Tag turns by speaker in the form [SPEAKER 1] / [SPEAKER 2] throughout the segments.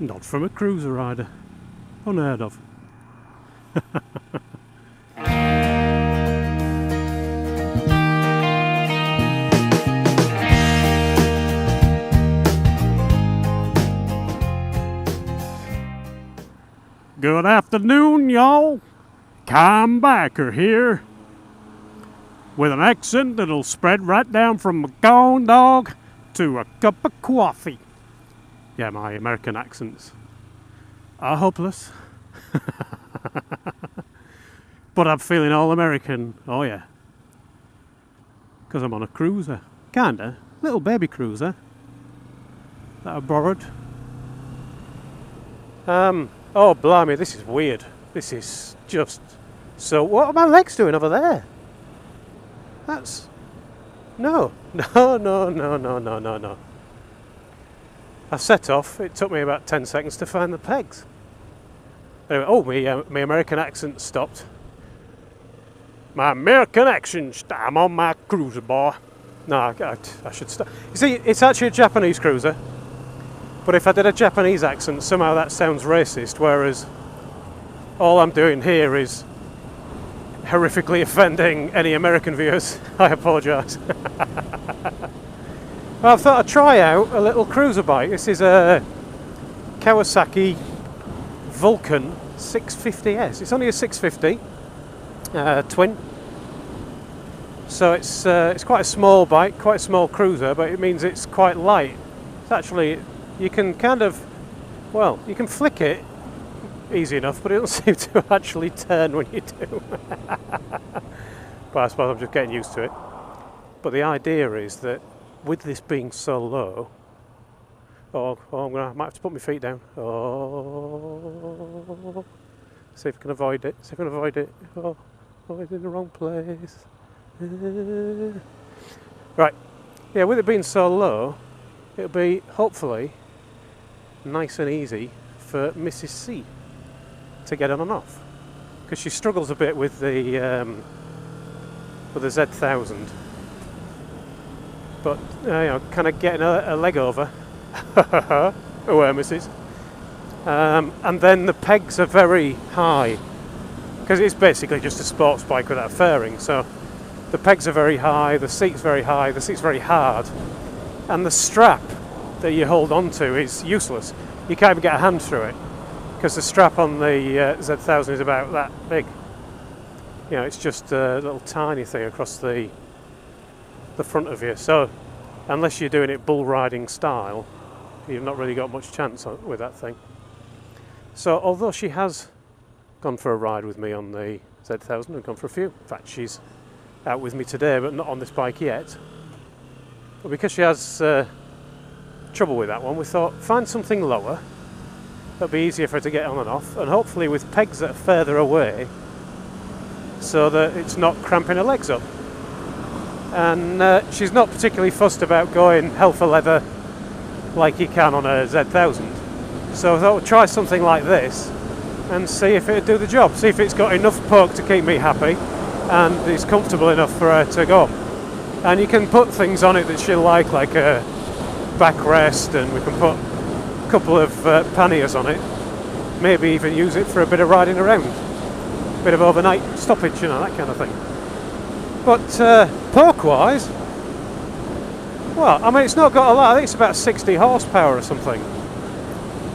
[SPEAKER 1] Not from a cruiser rider. Unheard of. Good afternoon, y'all. Comebacker here. With an accent that'll spread right down from a corn dog to a cup of coffee. Yeah, my American accents are hopeless. But I'm feeling all American, oh yeah. Because I'm on a cruiser. Kinda. Little baby cruiser. That I borrowed. Oh blimey, this is weird. This is just so... What are my legs doing over there? That's... No. No. I set off. It took me about 10 seconds to find the pegs. Anyway, oh, my American accent stopped. My American accent. I'm on my cruiser, boy. No, I should stop. You see, it's actually a Japanese cruiser. But if I did a Japanese accent, somehow that sounds racist, whereas all I'm doing here is horrifically offending any American viewers. I apologise. Well, I thought I'd try out a little cruiser bike. This is a Kawasaki Vulcan 650S. It's only a 650 twin. So it's quite a small bike, quite a small cruiser, but it means it's quite light. It's actually... You can kind of, well, you can flick it easy enough, but it doesn't seem to actually turn when you do. But I suppose I'm just getting used to it. But the idea is that with this being so low, I might have to put my feet down. Oh, see if I can avoid it. Oh, it's in the wrong place. Right, yeah, with it being so low, it'll be hopefully nice and easy for Mrs. C to get on and off, because she struggles a bit with the Z1000, but kind of getting a leg over. Aware, Mrs. And then the pegs are very high, because it's basically just a sports bike without fairing. So the pegs are very high, the seat's very high, the seat's very hard, and the strap that you hold on to is useless. You can't even get a hand through it, because the strap on the Z1000 is about that big. You know, it's just a little tiny thing across the front of you. So unless you're doing it bull riding style, you've not really got much chance with that thing. So although she has gone for a ride with me on the Z1000 and gone for a few, in fact she's out with me today but not on this bike yet, but because she has trouble with that one, we thought find something lower that'll be easier for her to get on and off, and hopefully with pegs that are further away so that it's not cramping her legs up. And she's not particularly fussed about going hell for leather like you can on a Z1000, so I thought we'd try something like this and see if it'd do the job, see if it's got enough poke to keep me happy and it's comfortable enough for her to go. And you can put things on it that she'll like a backrest, and we can put a couple of panniers on it, maybe even use it for a bit of riding around, a bit of overnight stoppage, you know, that kind of thing. But poke wise, well, I mean, it's not got a lot. I think it's about 60 horsepower or something.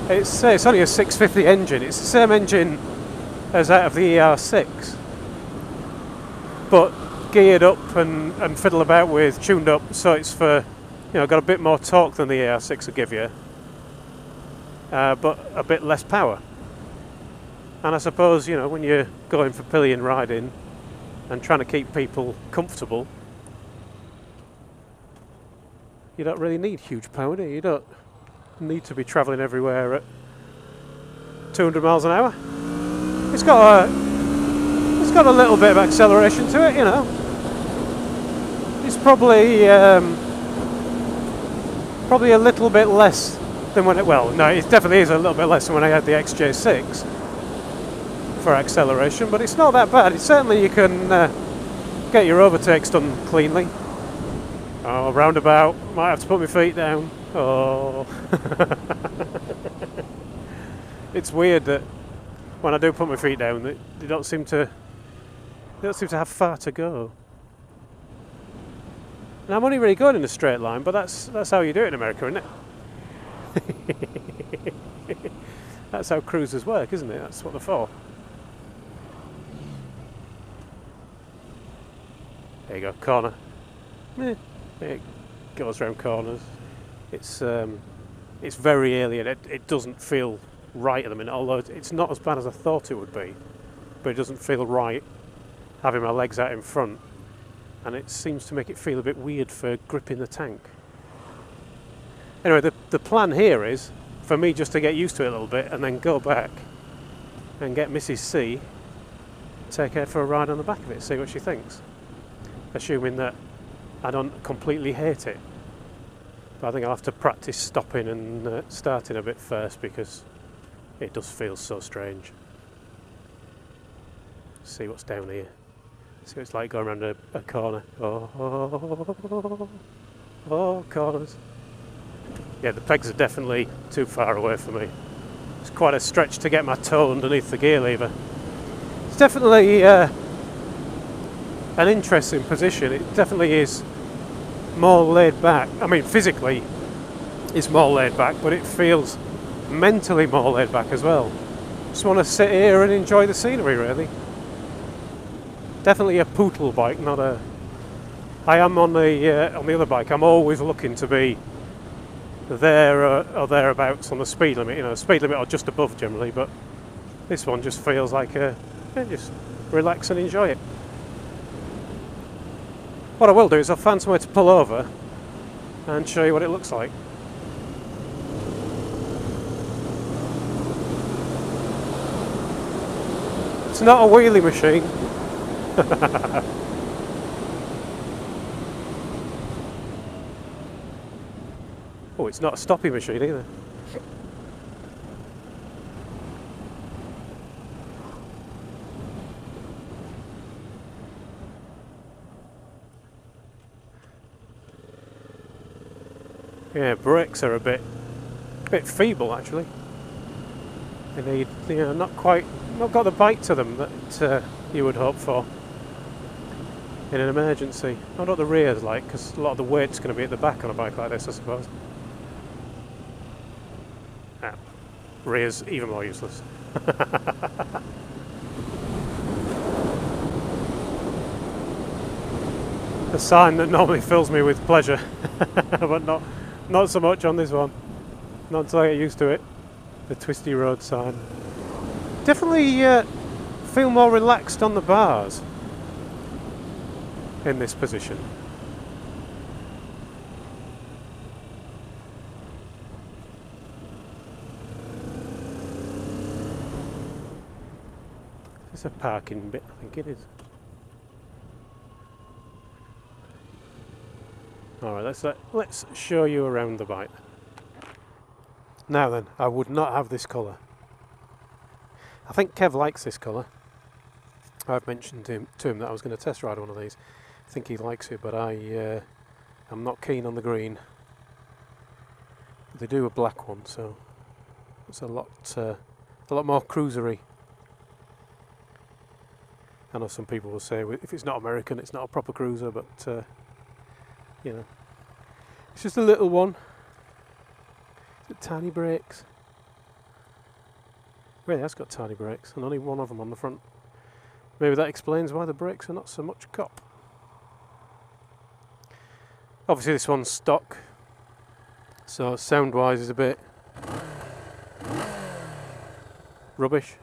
[SPEAKER 1] It's only a 650 engine. It's the same engine as that of the ER6, but geared up and fiddle about with, tuned up, so it's for, you know, got a bit more torque than the AR6 will give you, but a bit less power. And I suppose, you know, when you're going for pillion riding and trying to keep people comfortable, you don't really need huge power, do you? You don't need to be travelling everywhere at 200 miles an hour. It's got a little bit of acceleration to it, you know. It's probably a little bit less than when it, well, no, it definitely is a little bit less than when I had the XJ6 for acceleration, but it's not that bad. It's certainly, you can get your overtakes done cleanly. Oh, roundabout, might have to put my feet down. Oh. It's weird that when I do put my feet down, they don't seem to have far to go. And I'm only really going in a straight line, but that's how you do it in America, isn't it? That's how cruisers work, isn't it? That's what they're for. There you go, corner. It goes around corners. It's very alien. It doesn't feel right at the minute, although it's not as bad as I thought it would be. But it doesn't feel right having my legs out in front, and it seems to make it feel a bit weird for gripping the tank. Anyway, the plan here is for me just to get used to it a little bit and then go back and get Mrs. C, take her for a ride on the back of it, see what she thinks. Assuming that I don't completely hate it. But I think I'll have to practice stopping and starting a bit first, because it does feel so strange. See what's down here. See what it's like going around a corner. Oh, corners. Yeah, the pegs are definitely too far away for me. It's quite a stretch to get my toe underneath the gear lever. It's definitely an interesting position. It definitely is more laid back. I mean, physically it's more laid back, but it feels mentally more laid back as well. Just want to sit here and enjoy the scenery, really. Definitely a poodle bike, not a... I am on the other bike, I'm always looking to be there or thereabouts on the speed limit, you know, speed limit or just above generally, but this one just feels like just relax and enjoy it. What I will do is I'll find somewhere to pull over and show you what it looks like. It's not a wheelie machine. Oh, it's not a stoppie machine either. Yeah, brakes are a bit feeble actually. They need, you know, not got the bite to them that you would hope for in an emergency. I wonder what the rear's like, because a lot of the weight's going to be at the back on a bike like this, I suppose. Rear's even more useless. A sign that normally fills me with pleasure, but not so much on this one. Not until I get used to it. The twisty road sign. Definitely feel more relaxed on the bars in this position. It's a parking bit, I think it is. Alright, let's show you around the bike. Now then, I would not have this colour. I think Kev likes this colour. I've mentioned to him that I was going to test ride one of these. I think he likes it, but I'm not keen on the green. They do a black one, so it's a lot more cruisery. I know some people will say if it's not American, it's not a proper cruiser, but you know, it's just a little one. Tiny brakes. Really has got tiny brakes, and only one of them on the front. Maybe that explains why the brakes are not so much cop. Obviously this one's stock, so sound-wise is a bit rubbish,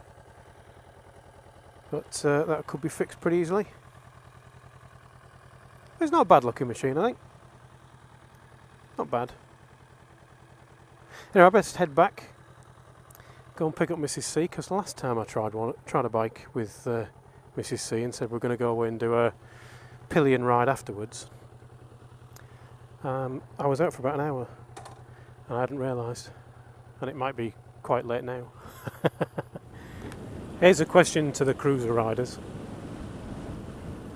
[SPEAKER 1] but that could be fixed pretty easily. It's not a bad looking machine, I think. Not bad. Anyway, I best head back, go and pick up Mrs. C, because last time I tried a bike with Mrs. C and said we're going to go away and do a pillion ride afterwards. I was out for about an hour and I hadn't realised, and it might be quite late now. Here's a question to the cruiser riders.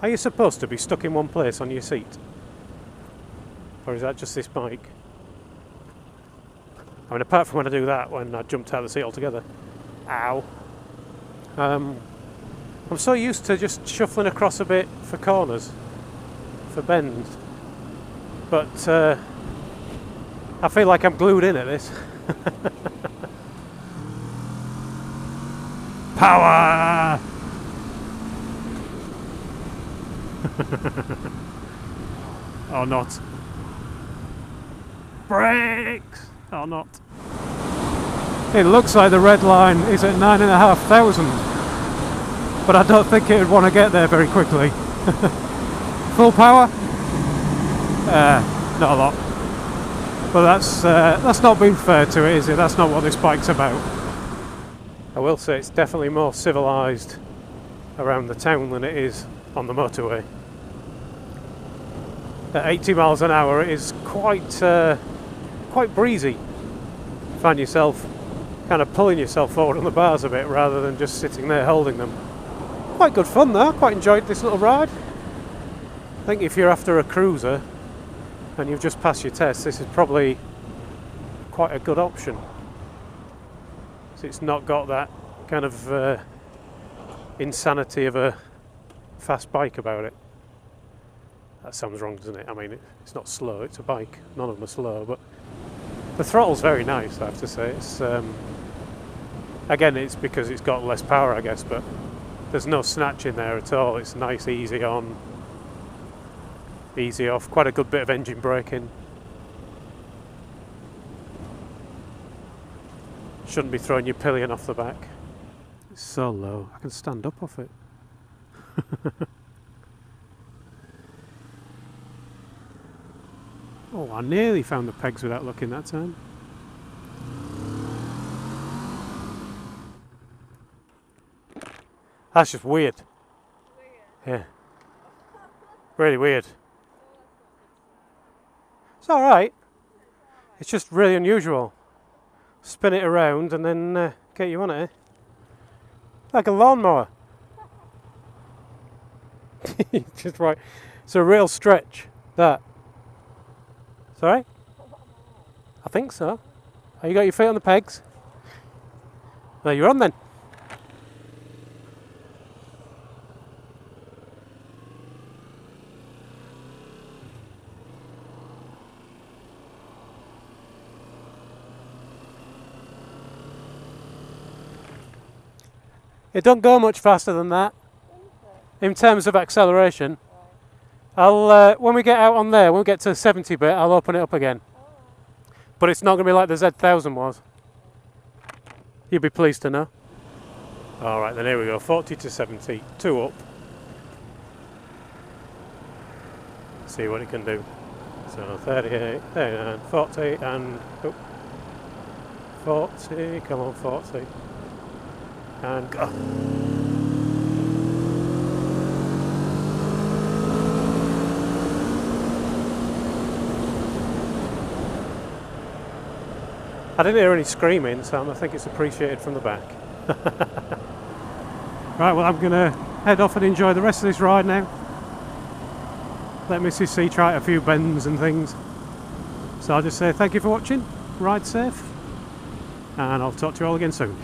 [SPEAKER 1] Are you supposed to be stuck in one place on your seat? Or is that just this bike? I mean, apart from when I do that, when I jumped out of the seat altogether, Ow. I'm so used to just shuffling across a bit for corners, for bends, but I feel like I'm glued in at this. Power! Or not. Brakes! Or not. It looks like the red line is at 9,500, but I don't think it would want to get there very quickly. Full power? Not a lot. But that's not being fair to it, is it? That's not what this bike's about. I will say it's definitely more civilised around the town than it is on the motorway. At 80 miles an hour it is quite breezy. Find yourself kind of pulling yourself forward on the bars a bit rather than just sitting there holding them. Quite good fun though, quite enjoyed this little ride. I think if you're after a cruiser and you've just passed your test, this is probably quite a good option. So it's not got that kind of insanity of a fast bike about it. That sounds wrong, doesn't it? I mean, it's not slow, it's a bike. None of them are slow, but the throttle's very nice, I have to say. It's again, it's because it's got less power, I guess, but there's no snatch in there at all. It's nice, easy on, easy off. Quite a good bit of engine braking. Shouldn't be throwing your pillion off the back. It's so low, I can stand up off it. Oh, I nearly found the pegs without looking that time. That's just weird. Yeah. Really weird. It's alright. It's just really unusual. Spin it around and then get you on it. Like a lawnmower. Just right. It's a real stretch, that. Sorry? I think so. Oh, you got your feet on the pegs? There you're on then. It don't go much faster than that in terms of acceleration. I'll when we get out on there, when we get to the 70 bit, I'll open it up again. But it's not going to be like the Z1000 was. You'll be pleased to know. Alright, then here we go, 40 to 70, 2 up. See what it can do. So 38, 39, 40 and... Oh, 40, come on 40. And go. I didn't hear any screaming, so I think it's appreciated from the back. Right, well I'm going to head off and enjoy the rest of this ride now. Let Mrs. C try a few bends and things. So I'll just say thank you for watching, ride safe, and I'll talk to you all again soon.